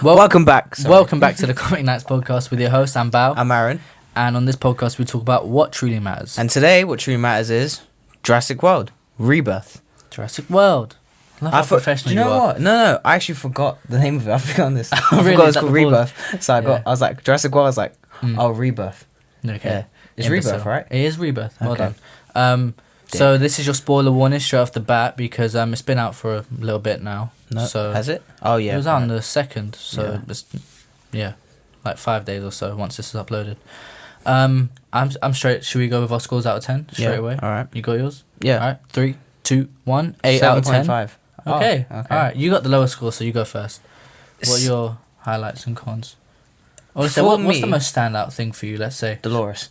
Welcome back. Sorry. Welcome back to the Comic Nights podcast with your host, I'm Bao. I'm Aaron. And on this podcast, we talk about what truly matters. And today, what truly matters is Jurassic World Rebirth. Jurassic World. Love how professional you know are. what? No, I actually forgot the name of it. I forgot this. I really? forgot it's called Rebirth. So I was like, Jurassic World. I was like, oh, Rebirth. Okay. Yeah. It's Rebirth, right? It is Rebirth. Well done. So this is your spoiler warning straight off the bat because it's been out for a little bit now. No, so has it? Oh yeah. It was out on the 2nd, so it's like 5 days or so once this is uploaded. I'm straight. Should we go with our scores out of 10 straight away? All right. You got yours? Yeah. All right. 3, 2, 1. 8 out of 10. 7.5. Okay. Oh, okay. All right. You got the lowest score, so you go first. What are your highlights and cons? Or let's say, what's the most standout thing for you? Let's say Dolores.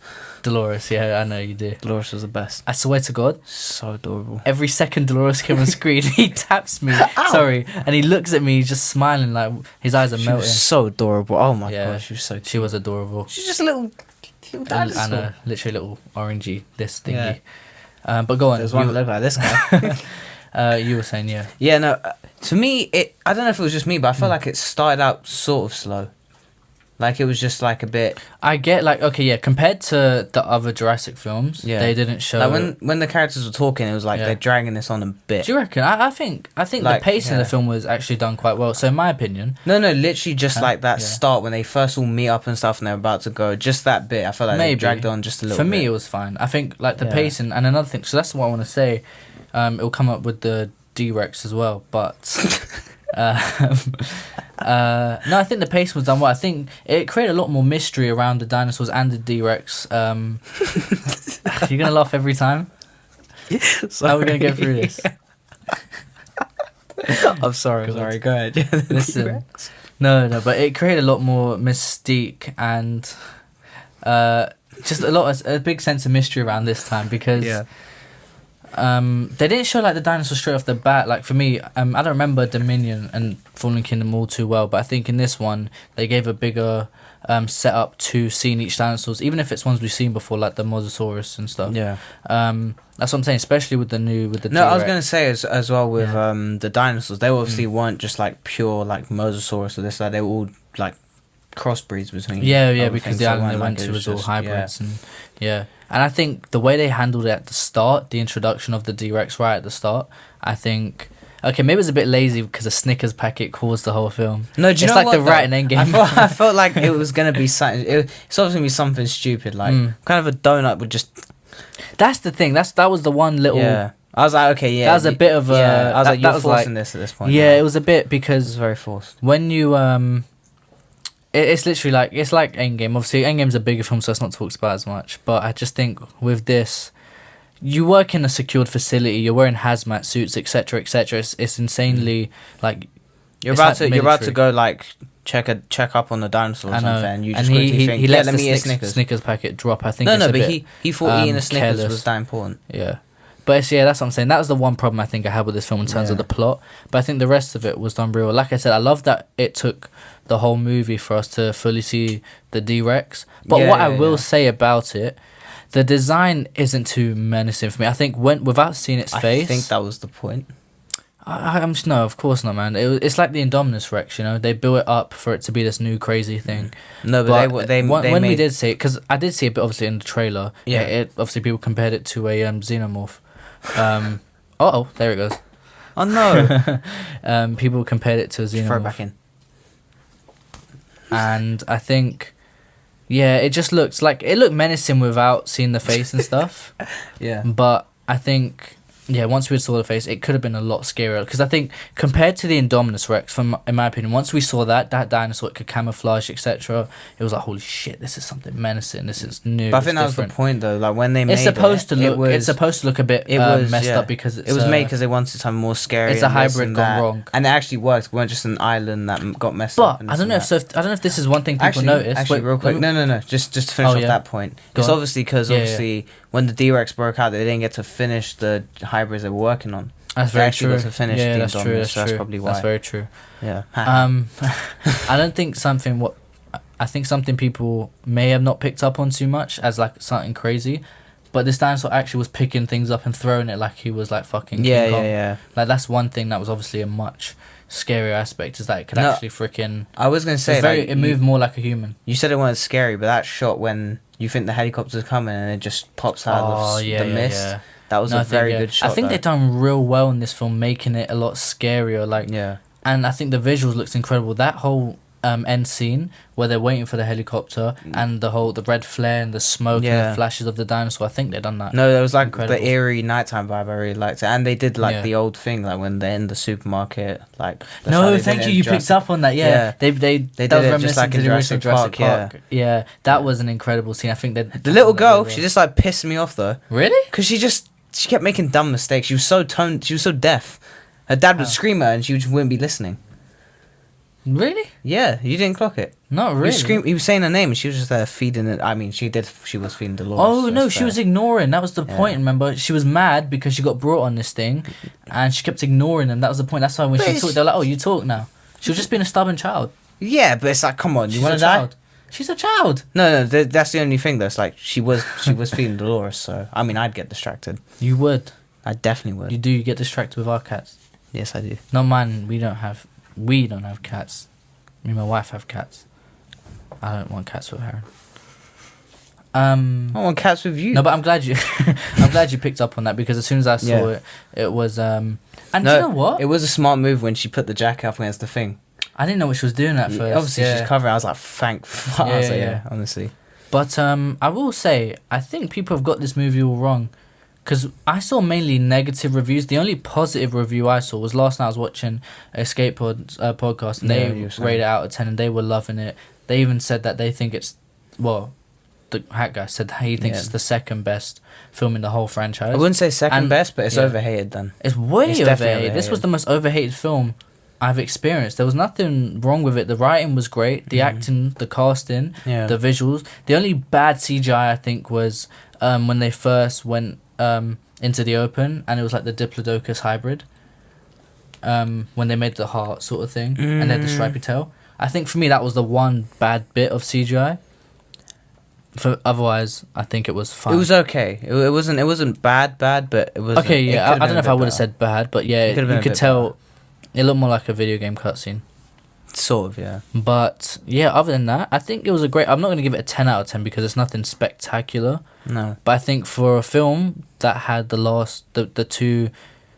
Yeah, I know you do. Dolores was the best. I swear to God, So adorable. every second Dolores came on screen, he taps me. Sorry, and he looks at me, just smiling like his eyes are She melting. was so adorable. Oh my gosh, she was so cute. She was adorable. She's just a little dinosaur. I know, literally a little orangey this thingy. Yeah. But go on. There's one that looked like this guy. You were saying Yeah, no. To me, I don't know if it was just me, but I felt like it started out sort of slow. Like it was just like a bit. I get compared to the other Jurassic films, they didn't show. Like when the characters were talking, it was like they're dragging this on a bit. Do you reckon? I think like, the pace in the film was actually done quite well. So in my opinion, no, literally just like that start when they first all meet up and stuff, and they're about to go. Just that bit, I felt like they dragged on just a little. For bit. me, it was fine. I think like the pacing and another thing. So that's what I want to say. It'll come up with the D-Rex as well, but. No, I think the pace was done well. I think it created a lot more mystery around the dinosaurs and the D-Rex. You're gonna laugh every time. How are we gonna get through this? I'm sorry. Go ahead. Listen, no, but it created a lot more mystique and just a big sense of mystery around this time because. Yeah. They didn't show like the dinosaurs straight off the bat. Like for me, I don't remember Dominion and Fallen Kingdom all too well, but I think in this one they gave a bigger setup to seeing each dinosaurs, even if it's ones we've seen before, like the Mosasaurus and stuff. Yeah. That's what I'm saying, especially with the T-Rex. I was gonna say as well with the dinosaurs, they obviously weren't just like pure like Mosasaurus or this like they were all like crossbreeds between. Yeah, because the island they went to was all hybrids and I think the way they handled it at the start, the introduction of the D-Rex right at the start, I think... Okay, maybe it was a bit lazy because a Snickers packet caused the whole film. No, do you know like what, the writing Endgame. I felt like it was going to be something... It's obviously going to be something stupid, like kind of a donut would just... That's the thing. That was the one little... Yeah. I was like, okay, yeah. That was a bit of a... Yeah, I was like, you're forcing this at this point. Yeah, it was a bit because... It was very forced. When you... It's literally like Endgame. Obviously, Endgame's a bigger film, so it's not talked about as much. But I just think with this, you work in a secured facility. You're wearing hazmat suits, etc., etc. It's insanely like you're about to go like check up on the dinosaurs or something, and you just quickly think, he lets let me eat the Snickers packet drop. I think but he thought eating a Snickers was that important. Yeah. But that's what I'm saying. That was the one problem I think I had with this film in terms of the plot. But I think the rest of it was done real. Like I said, I love that it took the whole movie for us to fully see the D-Rex. But what I will say about it, the design isn't too menacing for me. I think without seeing its face... I think that was the point. No, of course not, man. It's like the Indominus Rex, you know? They built it up for it to be this new crazy thing. No, but when we did see it, because I did see it, but obviously in the trailer, obviously people compared it to a xenomorph. There it goes. Oh no. People compared it to a xenomorph. Throw it back in. And I think it just looks like it looked menacing without seeing the face and stuff. But I think once we saw the face, it could have been a lot scarier. Because I think compared to the Indominus Rex, in my opinion, once we saw that dinosaur, it could camouflage, etc. It was like, holy shit, this is something menacing. This is new. But I think that was the point, though. Like when they made it's supposed to look a bit messed up because it was made because they wanted something more scary. It's a hybrid gone wrong, and it actually worked. It wasn't just an island that got messed up. But I don't know if this is one thing people notice. Actually, real quick, no. Just to finish off that point. It's obviously because when the D-Rex broke out, they didn't get to finish the hybrids they were working on. That's very true. Got to finish the that's true. That's probably why. That's very true. Yeah. I don't think I think something people may have not picked up on too much as like something crazy, but this dinosaur actually was picking things up and throwing it like he was like fucking King Kong. Yeah. Like that's one thing that was obviously a much scary aspect is that it could No, actually freaking. I was gonna say It moved more like a human. You said it wasn't scary, but that shot when you think the helicopter's coming and it just pops out of the mist. Yeah. That was a very good shot. I think they've done real well in this film, making it a lot scarier. Like, and I think the visuals looks incredible. That whole end scene where they're waiting for the helicopter and the red flare and the smoke and the flashes of the dinosaur. I think they've done that. No, there was like the eerie nighttime vibe. I really liked it, and they did like the old thing, like when they're in the supermarket. Like, no, thank you. You picked up on that. Yeah, they did it just like in Jurassic Park. Yeah, that was an incredible scene. I think that the little girl, she just like pissed me off though. Really? Because she kept making dumb mistakes. She was so deaf. Her dad would scream at her and she just wouldn't be listening. Really? Yeah, you didn't clock it. Not really. He was saying her name and she was just there feeding it. I mean, she was feeding Dolores. Oh, no, she was ignoring. That was the point, remember? She was mad because she got brought on this thing and she kept ignoring them. That was the point. That's why when she talked, they were like, oh, you talk now. She was just being a stubborn child. Yeah, but it's like, come on, you want to die? She's a child. No, that's the only thing. That's like she was feeding Dolores. So I mean, I'd get distracted. You would. I definitely would. You get distracted with our cats. Yes, I do. Not mine. We don't have cats. Me and my wife have cats. I don't want cats with Heron. I want cats with you. No, but I'm glad you picked up on that because as soon as I saw it, it was And do you know what? It was a smart move when she put the jacket up against the thing. I didn't know what she was doing at first. Obviously, she's covering. I was like, thank fuck. Honestly. But I will say, I think people have got this movie all wrong. Because I saw mainly negative reviews. The only positive review I saw was last night I was watching a skateboard podcast and they rated it out of 10 and they were loving it. They even said that they think it's... Well, the hat guy said that he thinks it's the second best film in the whole franchise. I wouldn't say second best, but it's overhated then. It's way overhated. This was the most overhated film I've experienced. There was nothing wrong with it. The writing was great. The acting, the casting, the visuals. The only bad CGI I think was when they first went... into the open and it was like the Diplodocus hybrid when they made the heart sort of thing and they had the stripy tail. I think for me that was the one bad bit of CGI. Otherwise I think it was fine. It was okay. It wasn't bad, but it was okay. Yeah, I don't know if I would have said bad, but yeah, you could tell it looked more like a video game cutscene. Sort of, yeah. But yeah, other than that, I think it was a great... I'm not going to give it a 10 out of 10 because it's nothing spectacular. No. But I think for a film that had the two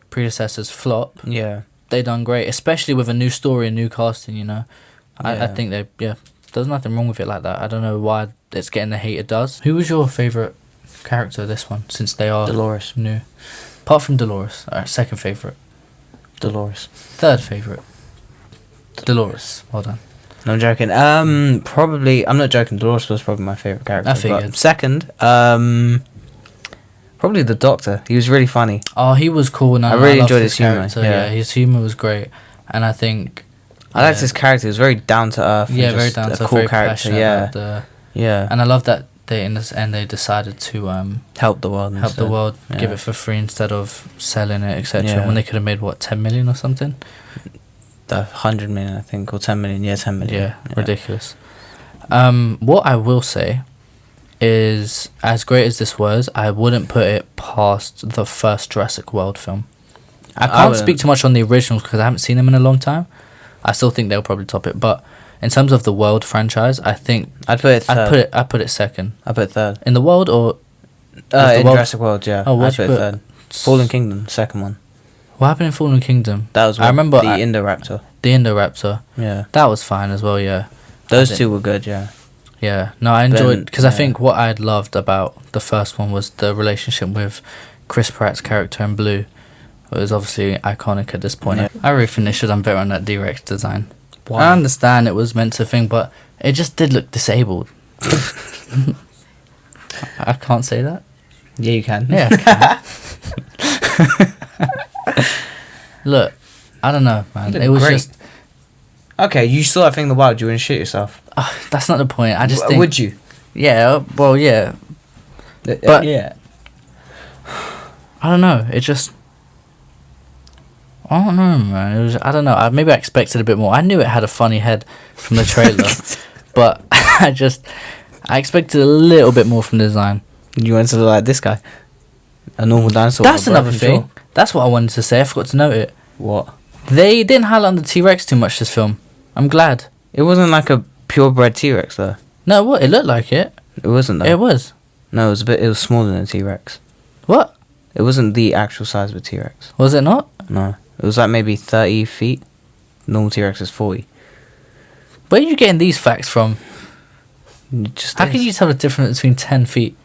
predecessors flop, they done great, especially with a new story and new casting, you know. I think there's nothing wrong with it like that. I don't know why it's getting the hate it does. Who was your favourite character of this one, since they are Dolores. New? Apart from Dolores. Alright, second favourite. Dolores. Third favourite. Dolores. Well done. No, I'm joking. Probably... I'm not joking. Dolores was probably my favourite character. I figured. But second, probably the Doctor. He was really funny. Oh, he was cool. And I really enjoyed his humour. Yeah, his humour was great. And I think... I liked his character. He was very down to earth. Yeah, very down to earth. Cool character, yeah. And I love that in this end they decided to help the world. Give it for free instead of selling it, etc. When they could have made, 10 million or something? 100 million, I think, or 10 million. Yeah, 10 million. Yeah, ridiculous. What I will say is, as great as this was, I wouldn't put it past the first Jurassic World film. I can't speak too much on the originals because I haven't seen them in a long time. I still think they'll probably top it, but in terms of the World franchise, I think I'd put it third. I'd put it second. I put it third. In the World or in Jurassic World, yeah. Oh, I'd put it third. Fallen Kingdom, second one. What happened in Fallen Kingdom? That was I remember the Indoraptor. The Indoraptor. Yeah. That was fine as well, yeah. Those two were good, yeah. Yeah. No, I enjoyed... Because I think what I loved about the first one was the relationship with Chris Pratt's character in Blue. It was obviously iconic at this point. Yeah. I really think they should have done better on that D-Rex design. Why? I understand it was meant to think, but it just did look disabled. I can't say that. Yeah, you can. Yeah, I can. Look, I don't know, man. It was just... Okay, you saw that thing in the wild. You wouldn't shit yourself. That's not the point. I just think... Would you? Yeah, well, yeah. But... Yeah. I don't know. It just... I don't know, man. It was... I don't know. Maybe I expected a bit more. I knew it had a funny head from the trailer. But I expected a little bit more from the design. You wanted to look like this guy? A normal dinosaur. That's another thing. That's what I wanted to say. I forgot to note it. What? They didn't highlight on the T-Rex too much this film. I'm glad. It wasn't like a purebred T-Rex though. No, what? It looked like it. It wasn't though. It was. No, it was a bit. It was smaller than a T-Rex. What? It wasn't the actual size of a T-Rex. Was it not? No, it was like maybe 30 feet. Normal T-Rex is 40. Where are you getting these facts from? How can you tell the difference between 10 feet?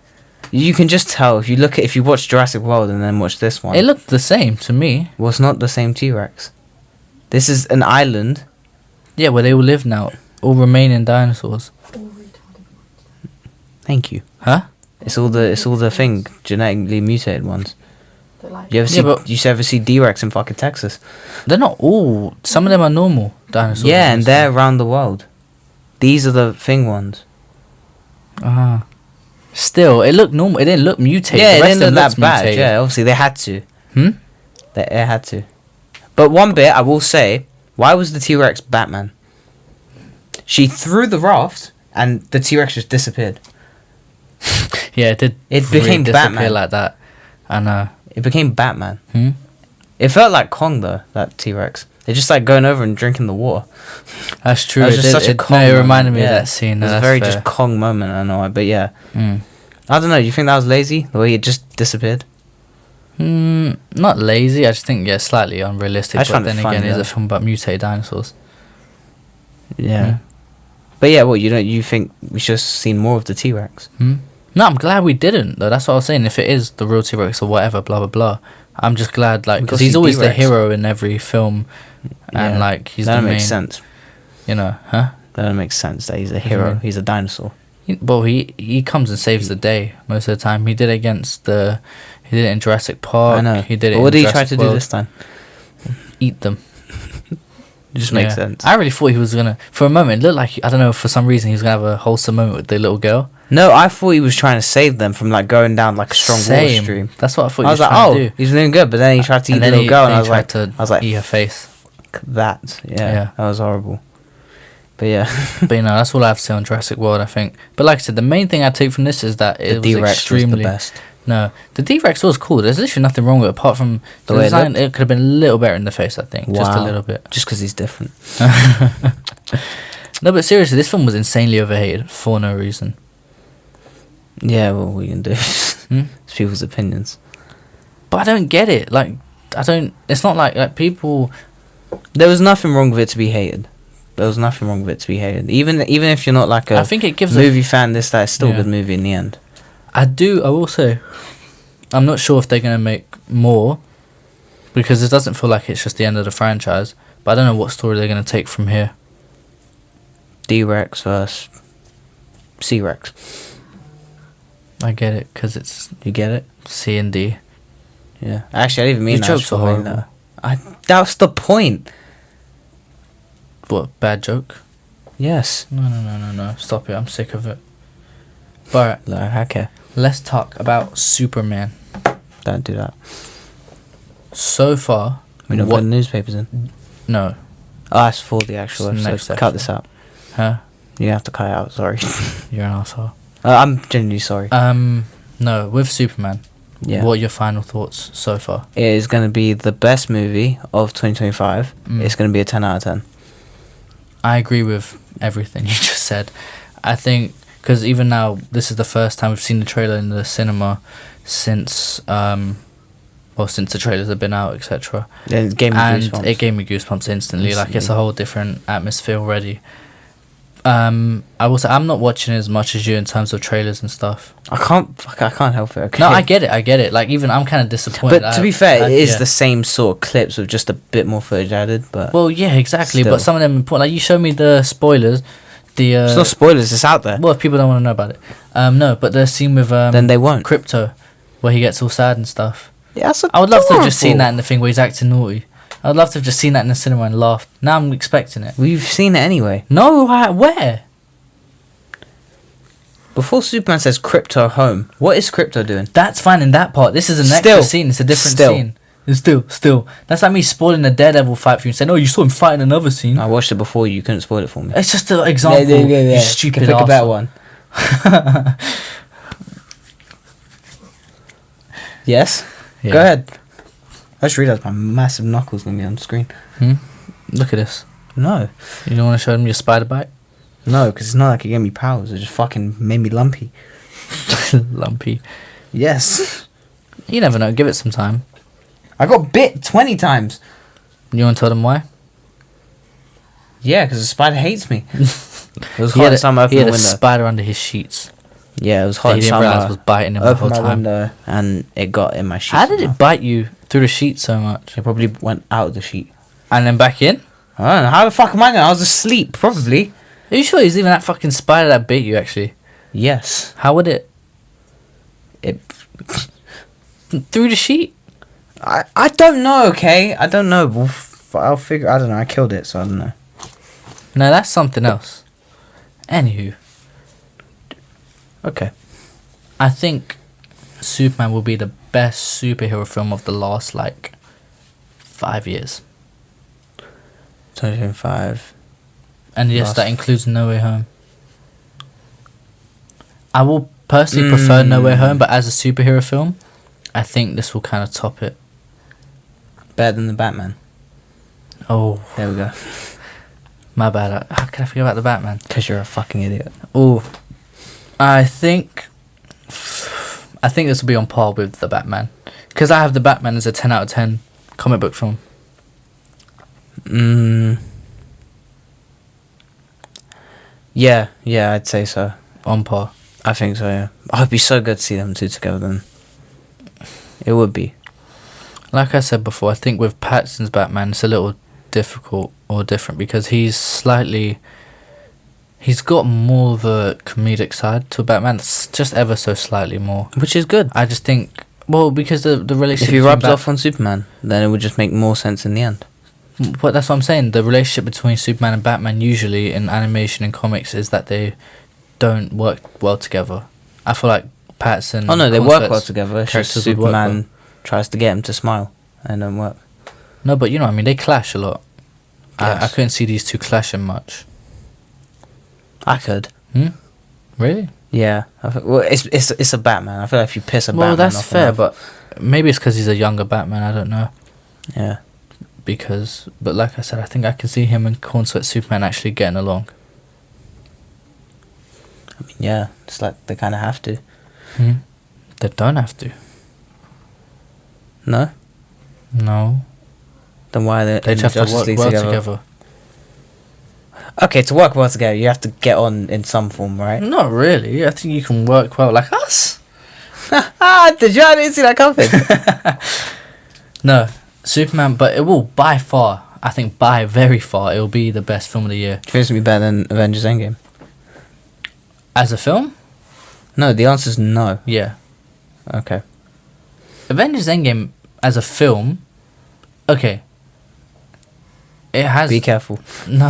You can just tell if you watch Jurassic World and then watch this one. It looked the same to me. Well, it's not the same T-Rex. This is an island. Yeah, where they all live now. All remaining dinosaurs. Thank you. Huh? It's all the thing genetically mutated ones. Like You ever see D-Rex in fucking Texas? They're not all. Some of them are normal dinosaurs. Yeah, and they're around the world. These are the thing ones. Still, it looked normal. It didn't look mutated. Yeah, The it rest didn't look of them that looked bad. mutated. Yeah, obviously they had to. Hmm? They had to. But one bit I will say, why was the T-Rex Batman? She threw the raft and the T-Rex just disappeared. Yeah, it did. It became disappear Batman. like that. And It became Batman. hmm? It felt like Kong though, that T-Rex. They're just like going over and drinking the water. That's true. That was It just did- such a it- Kong no, it moment. reminded me of Yeah. that scene. It was No, a that's very fair. just Kong moment, I know, but yeah. Mm. I don't know, do you think that was lazy? The way it just disappeared? Not lazy. I just think slightly unrealistic. I just But found it then funny, again, it's though. a film about mutated dinosaurs. Yeah. Mm. But yeah, what, you think we should have seen more of the T-Rex? No, I'm glad we didn't. Though that's what I was saying. If it is the real T-Rex or whatever, blah blah blah, I'm just glad, like, We because got he's see always the D-Rex. hero in every film, and Yeah. like he's That the main. makes sense. You know, huh? That makes sense that he's a hero. Mhm. He's a dinosaur. Well, he comes and saves the day most of the time. He did it he did it in Jurassic Park. I know. He did it. But what in did he try Jurassic to do World. this time? Eat them. It just makes Yeah. sense. I really thought he was gonna. For a moment, it looked like, I don't know, for some reason he was gonna have a wholesome moment with the little girl. No, I thought he was trying to save them from like going down like a strong water Same. stream. That's what I thought. I He was was like, trying oh, to do. he's doing good, but then he tried to eat And the then little he, girl, then and he tried to I was like, eat her face. that, yeah, Yeah. that was horrible. But yeah, But that's all I have to say on Jurassic World, I think. But like I said, the main thing I take from this is that the it was D-Rex was extremely. the best. No, the D-Rex was cool. There's literally nothing wrong with it apart from The the way it design. looked. It could have been a little better in the face, I think, just a Wow. little bit. Just because he's different. No, but seriously, this film was insanely overhated for no reason. Yeah, what we can do. Hmm? It's people's opinions. But I don't get it. Like, I don't. It's not like people. There was nothing wrong with it to be hated. There was nothing wrong with it to be hated. Even if you're not like a I think it gives movie fan, it's still a Yeah. good movie in the end. I will say, I'm not sure if they're gonna make more, because it doesn't feel like it's just the end of the franchise. But I don't know what story they're gonna take from here. D-Rex versus C-Rex. I get it, because it's You get it? C and D. Yeah. Actually, I didn't even mean Your that. jokes are horrible. That's the point. What, bad joke? Yes. No. Stop it. I'm sick of it. But Like, okay. let's talk about Superman. Don't do that. So far, We don't what- put the newspapers in. no. Oh, that's for the actual It's the episode. next Cut episode. this out. Huh? You have to cut it out, sorry. You're an asshole. I'm genuinely sorry. No, with Superman. Yeah. What are your final thoughts so far? It is going to be the best movie of 2025. Mm. It's going to be a 10 out of 10. I agree with everything you just said. I think, because even now, this is the first time we've seen the trailer in the cinema since since the trailers have been out, etc. Yeah, it gave me And goosebumps. it gave me goosebumps instantly. Like, it's a Instantly. whole different atmosphere already. I will say, I'm not watching as much as you in terms of trailers and stuff. I can't help it. Okay? No, I get it. Like, even I'm kind of disappointed. But to be fair, it it is yeah. the same sort of clips with just a bit more footage added. But Well, yeah, exactly. Still. But some of them important. Like, you showed me the spoilers. it's not spoilers. It's out there. Well, if people don't want to know about it, no. But the scene with Then they won't. Crypto, where he gets all sad and stuff. Yeah, that's I would love to have just seen adorable. that in the thing where he's acting naughty. I would love to have just seen that in the cinema and laughed. Now I'm expecting it. We've seen it anyway. No, where? Before Superman says crypto home, what is crypto doing? That's fine in that part. This is an Still. extra scene. It's a different Still. scene. It's still. That's like me spoiling the Daredevil fight for you and saying, "Oh, you saw him fighting another scene." I watched it before you. couldn't spoil it for me. It's just an example. You stupid Pick a better arsehole. one. Yes? Yeah. Go ahead. just realised my massive knuckles gonna be on screen. Look at this. No. You don't want to show them your spider bite? No, because it's not like it gave me powers. It just fucking made me lumpy. Lumpy. Yes. You never know. Give it some time. I got bit 20 times. You want to tell them why? Yeah, because the spider hates me. It was He hot had in summer. he Open had the a window. spider under his sheets. Yeah, it was That hot he in didn't realize summer. was biting him the whole Open my time. window and it got in my sheet. How did it bite you through the sheet so much? It probably went out of the sheet. And then back in? I don't know. How the fuck am I going? I was asleep, probably. Are you sure it was even that fucking spider that bit you, actually? Yes. How would it? It. Through the sheet? I don't know, okay? I don't know. I'll figure. I don't know. I killed it, so I don't know. No, that's something else. Anywho. Okay. I think Superman will be the best superhero film of the last, 5 years. 2005. And yes, Last- that includes No Way Home. I will personally prefer No Way Home, but as a superhero film, I think this will kind of top it. Better than the Batman. Oh, There we go. my bad. How can I forget about the Batman? Because you're a fucking idiot. Oh, I think this will be on par with the Batman. Because I have the Batman as a 10 out of 10 comic book film. Yeah, I'd say so. On par. I think so, yeah. Oh, it'd be so good to see them two together then. It would be. Like I said before, I think with Pattinson's Batman, it's a little difficult or different because he's got more of a comedic side to Batman. It's just ever so slightly more. Which is good. I just think, well, because the relationship... If he between rubs off on Superman, then it would just make more sense in the end. But that's what I'm saying. The relationship between Superman and Batman usually in animation and comics is that they don't work well together. I feel like Pattinson... Oh no, they work Cornset's well together. It's just characters would work well. Superman tries to get him to smile and it don't work. No, but you know what I mean? They clash a lot. I Yes. couldn't see these two clashing much. I could. Really? Yeah. Well, it's a Batman. I feel like if you piss a Batman Well, that's off fair, enough- but maybe it's because he's a younger Batman. I don't know. Yeah. But like I said, I think I can see him and Cornsweat Superman actually getting along. I mean, yeah. It's like they kind of have to. They don't have to. No? No. Then why are they They in just have to Justice work League well together? together. Okay, to work well together, you have to get on in some form, right? Not really. I think you can work well like us. Did you? I didn't see that coming. No, Superman, but it will by far, I think by very far, it will be the best film of the year. Do you think it's gonna be better than Avengers Endgame? As a film? No, the answer's no. Yeah. Okay. Avengers Endgame as a film, okay. It has... Be careful. No.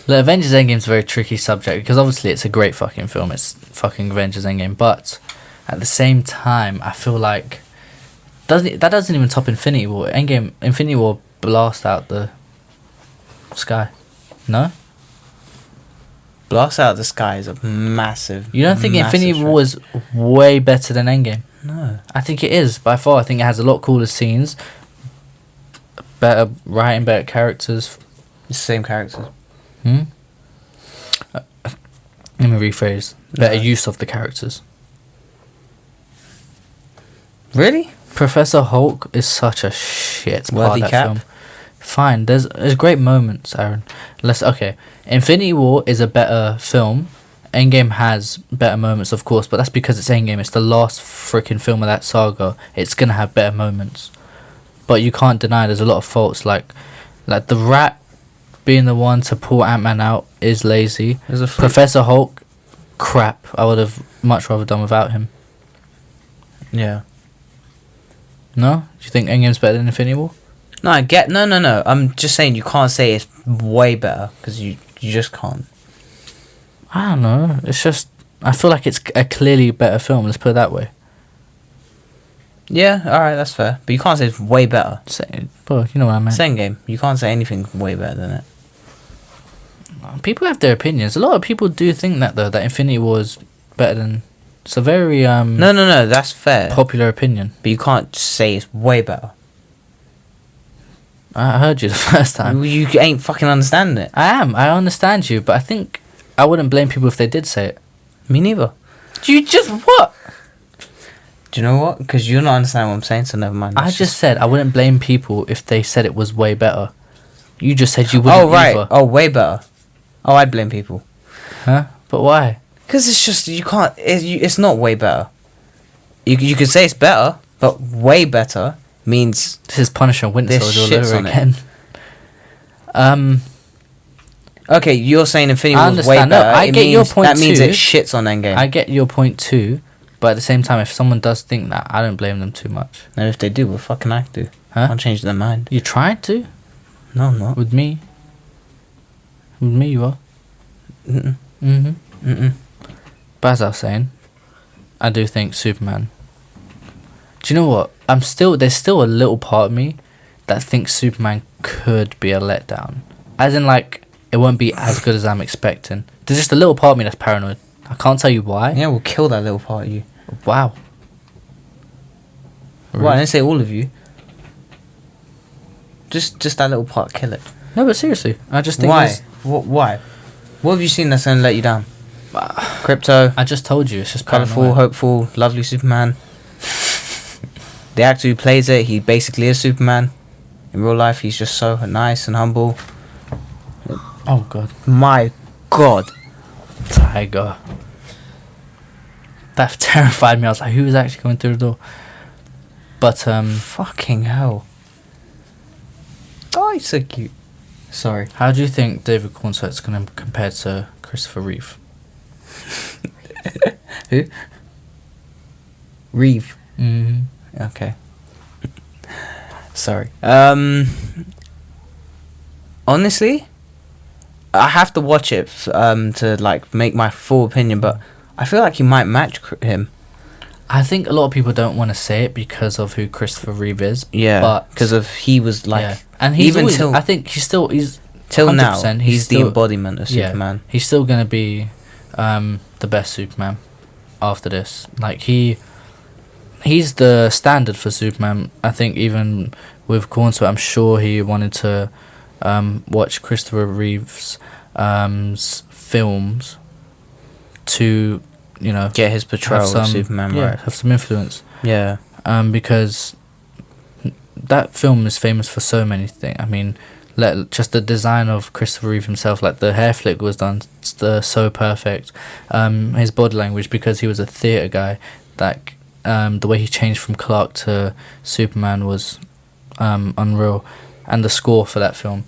The Avengers Endgame's a very tricky subject because obviously it's a great fucking film. It's fucking Avengers Endgame, but at the same time, I feel like that doesn't even top Infinity War. Infinity War blast out the sky. No? Blast Out of the Sky is a massive. You don't think massive Infinity stretch. War is way better than Endgame? No. I think it is by far. I think it has a lot cooler scenes, better writing, better characters. It's the same characters. Let me rephrase. Better No. use of the characters. Really? Professor Hulk is such a shit part Worthy of that cap? film. Fine, there's great moments, Aaron. Okay. Infinity War is a better film. Endgame has better moments, of course, but that's because it's Endgame. It's the last freaking film of that saga. It's gonna have better moments, but you can't deny there's a lot of faults. Like the rat being the one to pull Ant-Man out is lazy. There's a fluke. Professor Hulk, crap. I would have much rather done without him. Yeah. No? Do you think Endgame's better than Infinity War? No, I get. No. I'm just saying you can't say it's way better because you just can't. I don't know. It's just I feel like it's a clearly better film. Let's put it that way. Yeah, all right, that's fair. But you can't say it's way better. Well, you know what I meant. Same game. You can't say anything way better than it. People have their opinions. A lot of people do think that though. That Infinity War is better than. It's a very No, that's fair. popular opinion. But you can't say it's way better. I heard you the first time. You ain't fucking understanding it. I am. I understand you, but I think I wouldn't blame people if they did say it. Me neither. You just what? Do you know what? Because you're not understanding what I'm saying, so never mind. I just said I wouldn't blame people if they said it was way better. You just said you wouldn't. Oh right. Either. Oh, way better. Oh, I'd blame people. Huh? But why? Because it's just you can't. It's not way better. You could say it's better, but way better means This is Punisher Winter there's all shits over on it. again. Okay, you're saying Infinity I War was way understand. No, better. I get your point That means too. it shits on Endgame. I get your point too, but at the same time, if someone does think that, I don't blame them too much. And if they do, what fucking I do? Huh? I'll change their mind. You tried to No, I'm not. with me. With me, you are. Mm-mm. Mhm. But as I was saying, I do think Superman. Do you know what? There's still a little part of me that thinks Superman could be a letdown. As in, like, it won't be as good as I'm expecting. There's just a little part of me that's paranoid. I can't tell you why. Yeah, we'll kill that little part of you. Wow. Well, I didn't say all of you. Just that little part, kill it. No, but seriously, I just think. Why? Why? What have you seen that's gonna let you down? Crypto, I just told you, it's just colourful, paranoia. hopeful, lovely Superman. The actor who plays it, he basically is Superman. In real life, he's just so nice and humble. Oh god, My God. Tiger. That terrified me. I was like, who is actually coming through the door? But Fucking hell. Oh, he's so cute. Sorry. how do you think David Cornsett's gonna compare to Christopher Reeve? Who? Reeve. Mm-hmm. Okay. Sorry. Honestly, I have to watch it to like make my full opinion, but I feel like he might match him. I think a lot of people don't want to say it because of who Christopher Reeve is. Yeah, but because of he was like, yeah. And he's even always, till I think he's till now 100%, he's the still- embodiment of yeah, Superman. He's still gonna be the best Superman after this. Like he's the standard for Superman. I think even with Cornswell, I'm sure he wanted to watch Christopher Reeve's films to, you know, Get his portrayal of Superman right. have some influence. Yeah. Because that film is famous for so many things. I mean, just the design of Christopher Reeve himself, like the hair flick was done so perfect. His body language, because he was a theatre guy, like the way he changed from Clark to Superman was unreal. And the score for that film.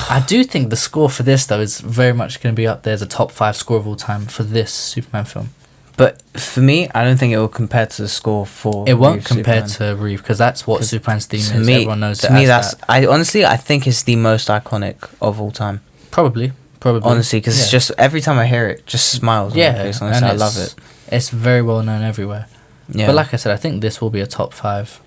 I do think the score for this, though, is very much going to be up there as a top 5 score of all time for this Superman film. But for me, I don't think it will compare to the score for. It won't Reeve's compare Superman. to Reeve, because that's what Superman's theme To is. me, Everyone knows it to me, as that's. that. I think it's the most iconic of all time. Probably. Honestly, because it's just every time I hear it, just smiles on my face. Honestly, I love it. It's very well known everywhere. Yeah. But like I said, I think this will be a top 5.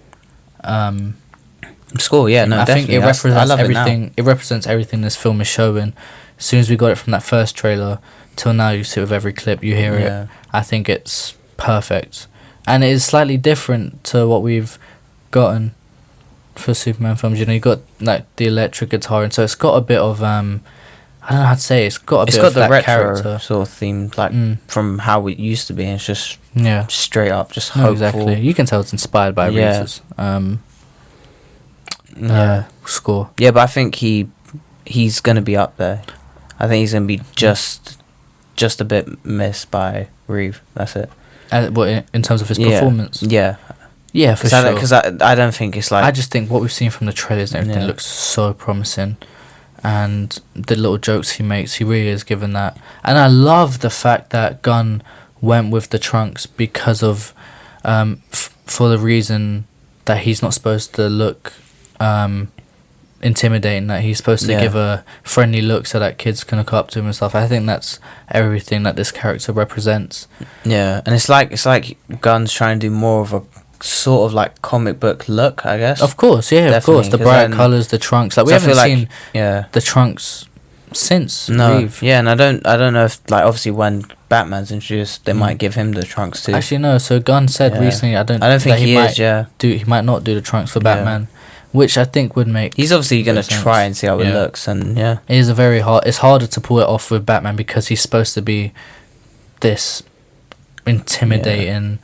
Score, yeah, no, I definitely. think it represents I love everything. It represents everything this film is showing. As soon as we got it from that first trailer till now, you see it with every clip, you hear Yeah. it. I think it's perfect, and it is slightly different to what we've gotten for Superman films. You know, you got like the electric guitar, and so it's got a bit of I don't know how to say it. It's got a It's bit got of the that retro character. sort of theme, like from how it used to be. And it's just Yeah, straight up, just no, hopeful. exactly. You can tell it's inspired by Yeah. Reeves' Yeah, score. yeah, but I think he's gonna be up there. I think he's gonna be just a bit missed by Reeve. That's it. What in terms of his Yeah. performance? Yeah, Yeah, for sure. Because I don't think it's like. I just think what we've seen from the trailers and everything Yeah. looks so promising, and the little jokes he makes, he really is given that. And I love the fact that Gunn went with the trunks because of, for the reason that he's not supposed to look intimidating, that he's supposed to Yeah. give a friendly look so that kids can look up to him and stuff. I think that's everything that this character represents. Yeah, and it's like Gunn's trying to do more of a sort of like comic book look, I guess. Of course, yeah, of course. Definitely, The 'cause bright then- colours, the trunks. Like we So I haven't feel like- seen Yeah. the trunks since No. Reeve. Yeah, and I don't know if like obviously when Batman's introduced, they might give him the trunks too. Actually, no. So Gunn said Yeah. recently, I don't think that he might is. Yeah. he might not do the trunks for Yeah. Batman, which I think would make. He's obviously gonna sense. try and see how it looks, and it is a very hard. It's harder to pull it off with Batman because he's supposed to be this intimidating,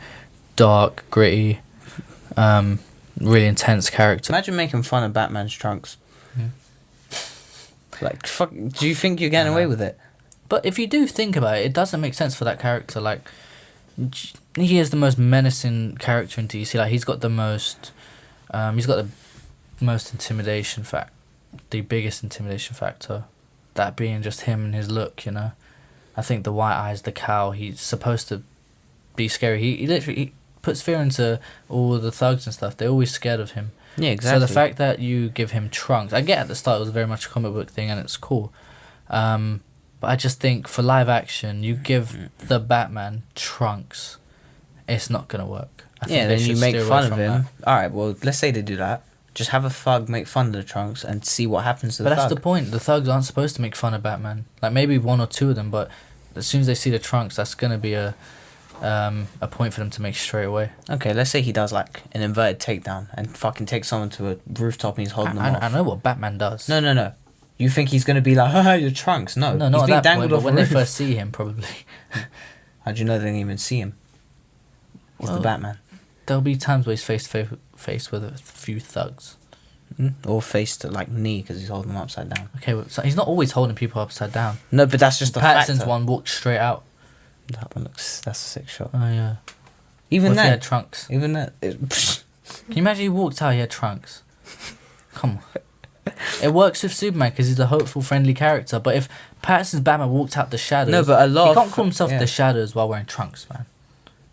dark, gritty, really intense character. Imagine making fun of Batman's trunks. Yeah. Like, fuck. Do you think you're getting away with it? But if you do think about it, it doesn't make sense for that character. Like, he is the most menacing character in DC. Like, he's got the most intimidation the biggest intimidation factor. That being just him and his look, you know. I think the white eyes, the cowl, he's supposed to be scary. He literally puts fear into all the thugs and stuff. They're always scared of him. Yeah, exactly. So the fact that you give him trunks, I get at the start it was very much a comic book thing and it's cool. But I just think for live action, you give the Batman trunks, it's not going to work. I think then you make fun of him. that. Alright, well, let's say they do that. Just have a thug make fun of the trunks and see what happens to the But thug. that's the point. The thugs aren't supposed to make fun of Batman. Like, maybe one or two of them, but as soon as they see the trunks, that's going to be a point for them to make straight away. Okay, let's say he does, like, an inverted takedown and fucking takes someone to a rooftop and he's holding them off. I know what Batman does. No. You think he's going to be like, haha, your trunks? No, No, he's not being at that dangled point, but off when a they roof. first see him, probably. How'd you know they didn't even see him? He's the Batman. There'll be times where he's face to face with a few thugs. Or face to, like, knee because he's holding them upside down. Okay, well, so he's not always holding people upside down. No, but that's just a Patterson's factor. one walked straight out. That one looks... That's a sick shot. Oh, yeah. Even What if he then... had trunks? Even that... Can you imagine he walked out, he had trunks? Come on. It works with Superman because he's a hopeful, friendly character. But if Patterson's Batman walked out the shadows... No, but a lot he of... can't call himself the shadows while wearing trunks, man.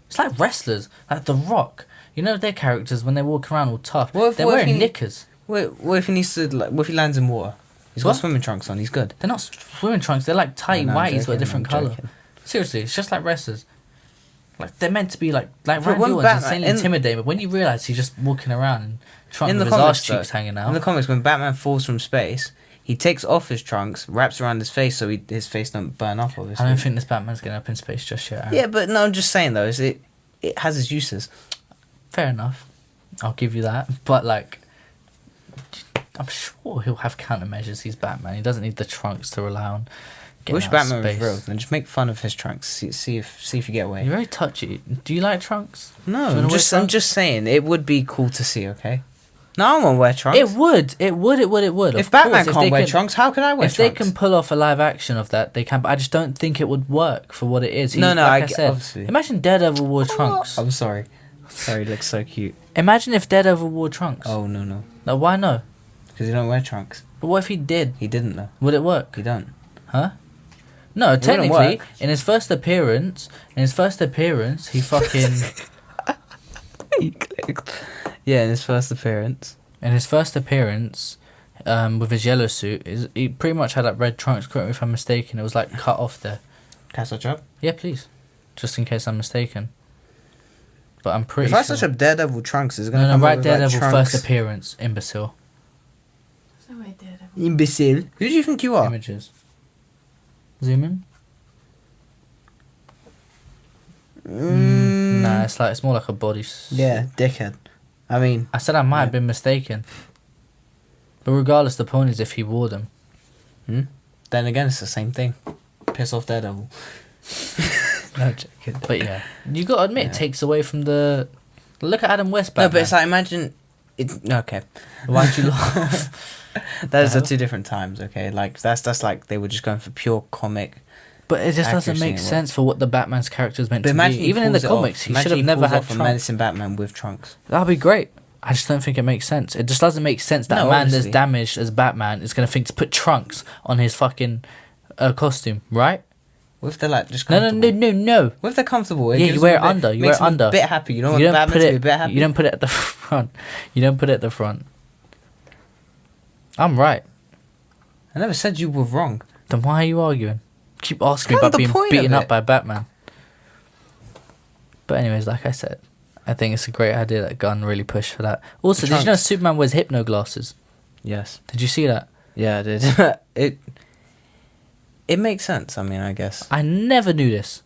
It's like wrestlers, like The Rock. You know their characters, when they walk around all tough, they're wearing knickers. What if he needs to... Like, what if he lands in water? He's got swimming trunks on, he's good. They're not swimming trunks, they're like tight whiteys with a different colour. Joking. Seriously, it's just like wrestlers. Like, they're meant to be like Randy when Orton's Batman- insanely intimidating, but when you realise he's just walking around and trunks In with the his arse comics, cheeks hanging out. In the comics, when Batman falls from space, he takes off his trunks, wraps around his face so his face don't burn off, obviously. I don't think this Batman's getting up in space just yet. Aaron. Yeah, but no, I'm just saying, though, it has its uses. Fair enough. I'll give you that. But, like, I'm sure he'll have countermeasures. He's Batman. He doesn't need the trunks to rely on. Wish Batman was real, then just make fun of his trunks. See if you get away. You're very touchy. Do you like trunks? No, Do you I'm wanna wear just saying it would be cool to see. Okay. No, I won't wear trunks. It would. If Batman can't wear trunks, how can I wear trunks? If trunks? they can pull off a live action of that, they can. But I just don't think it would work for what it is. I said, obviously. imagine Daredevil wore trunks. I'm sorry. Sorry, he looks so cute. Imagine if Daredevil wore trunks. Oh no. No, why no? Because he don't wear trunks. But what if he did? He didn't though. Would it work? He don't. Huh? No, wouldn't technically, work. in his first appearance, he fucking. Yeah, in his first appearance. In his first appearance, with his yellow suit, he pretty much had like red trunks. Correct me if I'm mistaken. It was like cut off there. Can I search up? Yeah, please. Just in case I'm mistaken. But I'm pretty If sure. I search up Daredevil trunks, is it gonna No, come right up with, Daredevil like, first trunks? appearance, imbecile. So I Daredevil. Imbecile. Who do you think you are? Images. Zoom in. Nah, it's more like a body. Yeah, dickhead. I mean, I said I might have been mistaken. But regardless, the point is if he wore them. then again, it's the same thing. Piss off Daredevil. No, joking. But yeah, you got to admit, it takes away from the. Look at Adam West. No, Batman. but it's like, imagine. Okay. Why'd you laugh? Those are two different times, okay? Like, that's like they were just going for pure comic. But it just doesn't accuracy make and sense for what the Batman's character is meant But to imagine be. he Even in the pulls it off. comics, he Imagine should have never pulls had off a trunks. menacing Batman with trunks. That'd be great. I just don't think it makes sense. It just doesn't make sense that No, a man obviously. that's damaged as Batman is going to think to put trunks on his fucking costume, right? What if they're like just No. comfortable? What if they're comfortable? It Yeah, gives you wear them it a bit- under. You makes wear it them under. a bit happy. You know what You don't Batman put to be a it. bit happy? You don't put it at the front. You don't put it at the front. I'm right. I never said you were wrong. Then why are you arguing? Keep asking me Kind of about the being point beaten of up it. by Batman. But anyways, like I said, I think it's a great idea that Gunn really pushed for that. Also, did you know Trunks. Superman wears hypno glasses? Yes. Did you see that? Yeah, I did. It makes sense. I mean, I guess. I never knew this.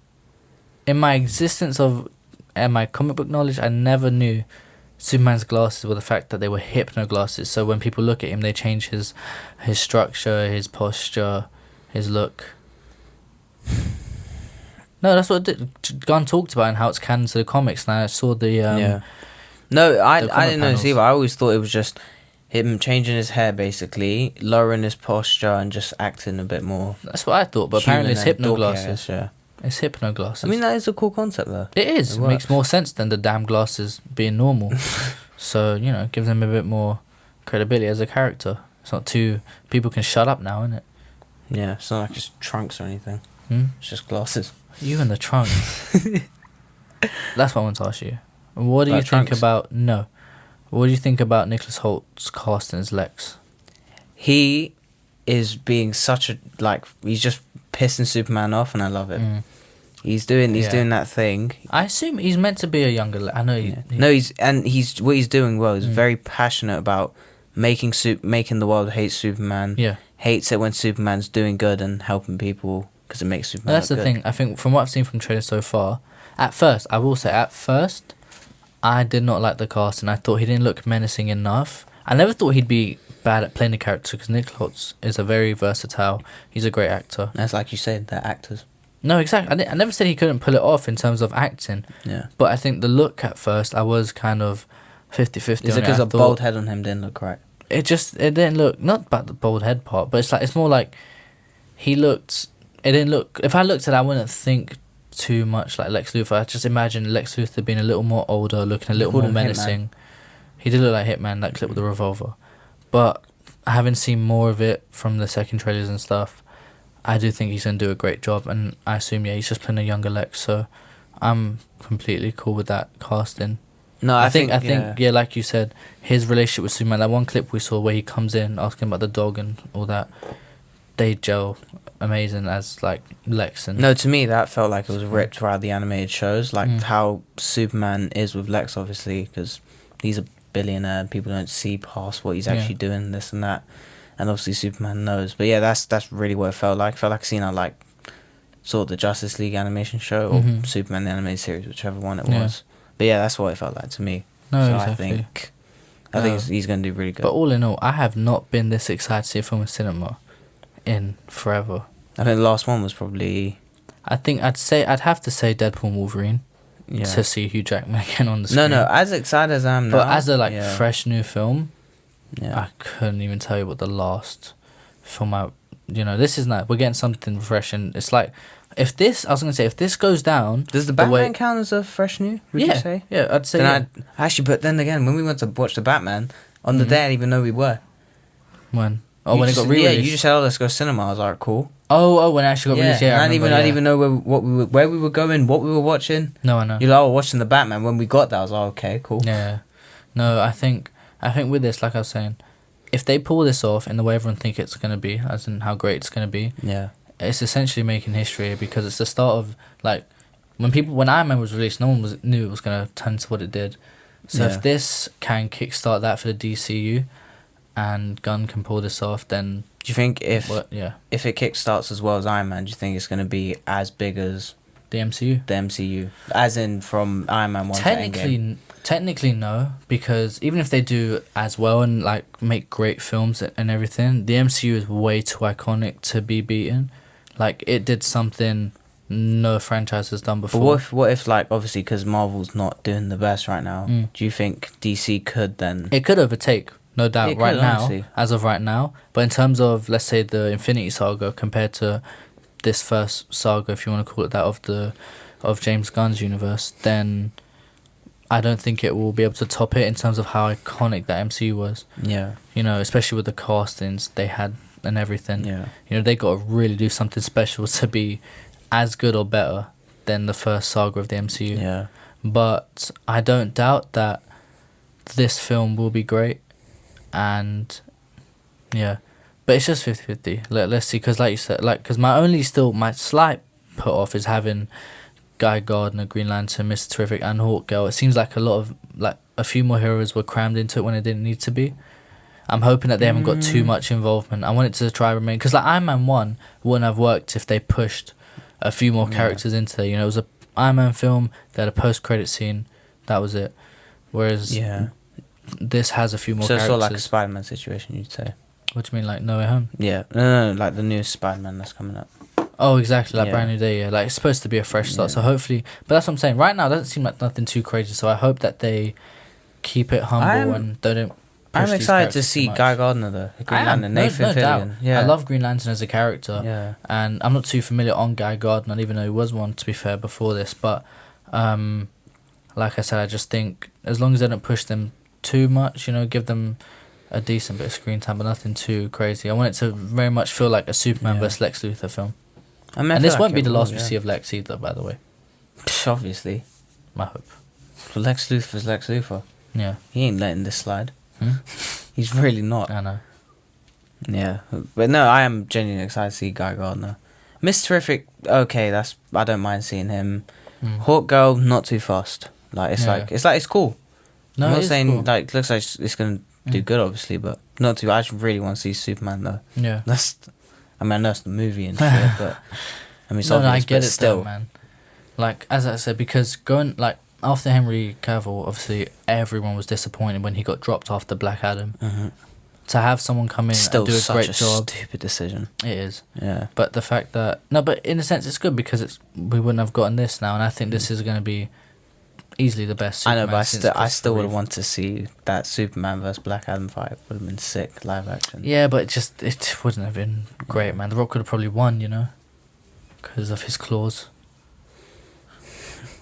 In my existence of and my comic book knowledge, I never knew Superman's glasses were the fact that they were hypno glasses. So when people look at him, they change his structure, his posture, his look. No, that's what Gunn talked about and how it's canon to the comics. And I saw the No, I the comic didn't know this panels. either. I always thought it was just him changing his hair, basically, lowering his posture, and just acting a bit more. That's what I thought. But apparently, it's human and hypno dorky, I glasses. guess, yeah. It's hypno glasses. I mean, that is a cool concept, though. It is. It It makes works. more sense than the damn glasses being normal. So, you know, it gives them a bit more credibility as a character. It's not too... People can shut up now, innit? Yeah, it's not like it's trunks or anything. Hmm? It's just glasses. You in the trunk. That's what I want to ask you. What do you About think trunks? about... No. What do you think about Nicholas Holt's casting as Lex? He is being such a... Like, he's just pissing Superman off, and I love it. Mm. He's doing Yeah. that thing. I assume he's meant to be a younger Lex. I know Yeah. No, he's what he's doing well. He's very passionate about making the world hate Superman. Yeah. Hates it when Superman's doing good and helping people because it makes Superman. That's the look good. thing. I think from what I've seen from trailers so far, I will say, I did not like the cast, and I thought he didn't look menacing enough. I never thought he'd be bad at playing the character because Nick Holtz is a very versatile. He's a great actor. That's like you said, they're actors. No, exactly. I never said he couldn't pull it off in terms of acting, Yeah. but I think the look at first, I was kind of 50-50. Is it because a bald head on him didn't look right? It didn't look, not about the bald head part, but it's more like it didn't look, if I looked at it, I wouldn't think too much like Lex Luthor. I just imagine Lex Luthor being a little more older, looking a little called more him menacing. He did look like Hitman, that clip with the revolver. But I haven't seen more of it from the second trailers and stuff. I do think he's going to do a great job, and I assume, he's just playing a younger Lex, so I'm completely cool with that casting. No, I think, like you said, his relationship with Superman, that one clip we saw where he comes in asking about the dog and all that, they gel amazing as, like, Lex. And No, to me that felt like it was ripped out of the animated shows, like how Superman is with Lex, obviously, because he's a billionaire and people don't see past what he's actually doing, this and that. And obviously Superman knows. But yeah, that's really what it felt like. It felt like seeing sort of the Justice League animation show or Superman the animated series, whichever one it was. But yeah, that's what it felt like to me. No, so exactly. I think he's going to do really good. But all in all, I have not been this excited to see a film in cinema in forever. I think the last one was probably... I think I'd have to say Deadpool and Wolverine to see Hugh Jackman again on the screen. No, as excited as I am now... But as a fresh new film, yeah. I couldn't even tell you what the last film this is not... We're getting something fresh, and it's like... If this goes down... Does the Batman count as a fresh new, would you say? Yeah, I'd say But then again, when we went to watch the Batman, on the day I didn't even know we were. When? Oh, when it got re-released? Yeah, you just said, let's go cinema. I was like, cool. Oh, when it actually got released, yeah. I didn't even know where we were going, what we were watching. No, I know. You're like, we're watching the Batman. When we got there, I was like, okay, cool. Yeah. No, I think with this, like I was saying, if they pull this off in the way everyone think it's going to be, as in how great it's going to be, it's essentially making history, because it's the start of, like, when Iron Man was released, no one knew it was going to turn to what it did. So if this can kickstart that for the DCU, and Gunn can pull this off, then... Do you think if it kickstarts as well as Iron Man, do you think it's going to be as big as... The MCU? As in from Iron Man 1 to Endgame? Technically no, because even if they do as well and like make great films and everything, the MCU is way too iconic to be beaten. Like, it did something no franchise has done before. But what if like, obviously, because Marvel's not doing the best right now, do you think DC could then... It could overtake, no doubt, It right could, now, honestly. as of right now. But in terms of, let's say, the Infinity Saga compared to this first saga, if you want to call it that, of James Gunn's universe, then I don't think it will be able to top it in terms of how iconic that MCU was. Yeah. You know, especially with the castings they had and everything. Yeah. You know, they got to really do something special to be as good or better than the first saga of the MCU. Yeah. But I don't doubt that this film will be great. And yeah, but it's just 50-50. Let's see, because like you said, because my slight put off is having Guy Gardner, Green Lantern, Mr. Terrific, and Hawkgirl. It seems like a few more heroes were crammed into it when it didn't need to be. I'm hoping that they haven't got too much involvement. I want it to try remain, because like Iron Man 1 wouldn't have worked if they pushed a few more characters into there. You know, it was a Iron Man film, they had a post-credit scene, that was it. whereas this has a few more so characters. it's sort of like a Spider-Man situation, you'd say. What do you mean, like No Way Home? Yeah, no, like the new Spider-Man that's coming up. Oh, exactly, like Brand New Day, yeah. Like, it's supposed to be a fresh start, so hopefully... But that's what I'm saying. Right now, it doesn't seem like nothing too crazy, so I hope that they keep it humble and don't... I'm excited to see Guy Gardner, though. Green Lantern, Nathan Fillion. Yeah. I love Green Lantern as a character. Yeah. And I'm not too familiar on Guy Gardner, even though he was one, to be fair, before this. But, like I said, I just think as long as they don't push them too much, you know, give them a decent bit of screen time, but nothing too crazy. I want it to very much feel like a Superman vs. Lex Luthor film. And this won't be the last we see of Lex either, by the way. Obviously. I hope. Lex Luthor's Lex Luthor. Yeah. He ain't letting this slide. He's really not. I know. Yeah. But no, I am genuinely excited to see Guy Gardner. Miss Terrific, okay, I don't mind seeing him. Hawk Girl, not too fast. Like, it's cool. No, I'm not saying, cool. like, looks like it's going to do good, obviously, but not too. I just really want to see Superman, though. Yeah. I know it's the movie and shit, but I mean, it's obvious, I get but it still. though, man. Like, as I said, because after Henry Cavill, obviously everyone was disappointed when he got dropped after Black Adam. Mm-hmm. To have someone come in and do a great job, stupid decision. It is. Yeah. But the fact that but in a sense it's good because we wouldn't have gotten this now, and I think this is going to be easily the best Superman. I know, but I still would have wanted to see that Superman vs. Black Adam fight. Would have been sick, live action. Yeah, but it wouldn't have been great, man. The Rock could have probably won, you know, because of his claws.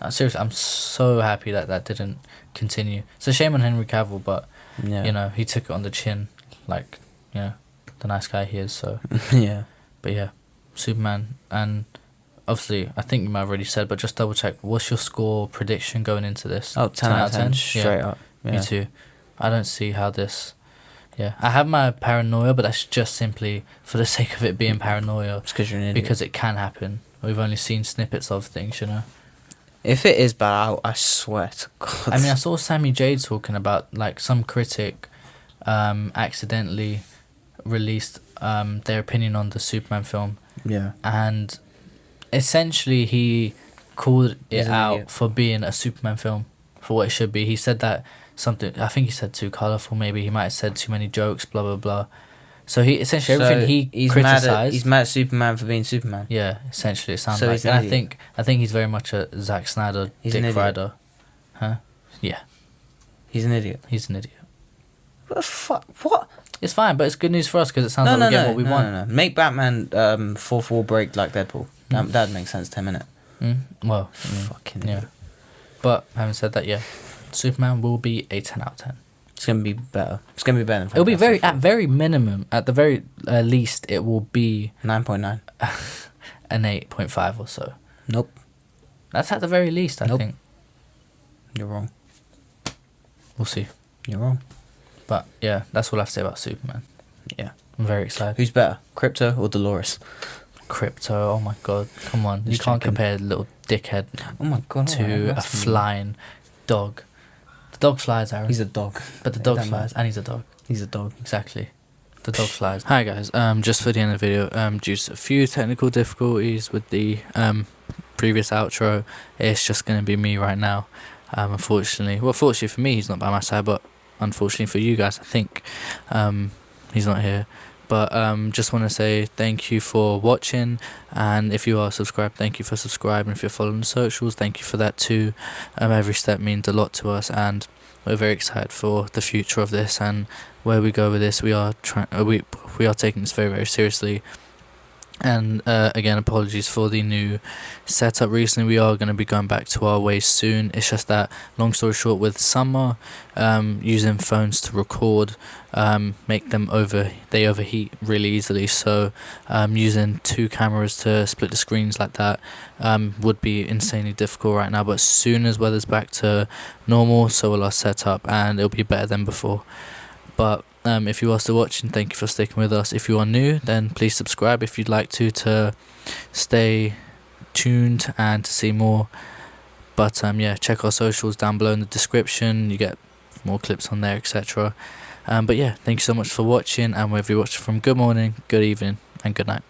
Seriously, I'm so happy that didn't continue. It's a shame on Henry Cavill, but you know, he took it on the chin, like, you know, the nice guy he is. So yeah. But yeah, Superman, and obviously I think you might have already said, but just double check. What's your score prediction going into this? Oh, 10 out of 10, straight up. Yeah. Me too. I don't see how this. Yeah, I have my paranoia, but that's just simply for the sake of it being paranoia. It's because you're an idiot. Because it can happen. We've only seen snippets of things, you know. If it is bad, I swear to God. I mean, I saw Sammy Jade talking about, like, some critic accidentally released their opinion on the Superman film. Yeah. And essentially he called it out for being a Superman film, for what it should be. He said that I think he said too colourful, maybe. He might have said too many jokes, blah, blah, blah. So he essentially everything he's criticised. He's mad at Superman for being Superman. Yeah, essentially it sounds so like. And I think he's very much a Zack Snyder, Dick Rider. Huh? Yeah. He's an idiot. He's an idiot. What the fuck? What? It's fine, but it's good news for us because it sounds like we get what we want. No. Make Batman fourth wall break like Deadpool. That'd make sense 10 minutes. Well, fucking yeah. But having said that, yeah, Superman will be a 10 out of 10. It's gonna be better. It's gonna be better. It'll be at very minimum, at the very least, it will be 9.9, an 8.5 or so. Nope. That's at the very least, I think. You're wrong. We'll see. You're wrong. But yeah, that's all I have to say about Superman. Yeah, I'm very excited. Who's better, Krypto or Dolores? Krypto. Oh my God! Come on, you can't compare little dickhead. Oh my God! To a flying dog. The dog flies, Aaron. He's a dog. But the dog flies, and he's a dog. He's a dog. Exactly. The dog flies. Hi guys. Just for the end of the video, due to a few technical difficulties with the previous outro, it's just gonna be me right now. Unfortunately, fortunately for me, he's not by my side, but unfortunately for you guys, I think he's not here. But just want to say thank you for watching, and if you are subscribed, thank you for subscribing. If you're following the socials, thank you for that too. Every step means a lot to us, and we're very excited for the future of this and where we go with this. We are we are taking this very, very seriously. And again, apologies for the new setup recently. We are going to be going back to our ways soon. It's just that, long story short, with summer, using phones to record make them overheat really easily. So using two cameras to split the screens like that would be insanely difficult right now. But as soon as weather's back to normal, so will our setup, and it'll be better than before. But if you are still watching, thank you for sticking with us. If you are new, then please subscribe if you'd like to stay tuned and to see more. But yeah, check our socials down below in the description. You get more clips on there, etc. But yeah, thank you so much for watching, and whether you watch from good morning, good evening, and good night.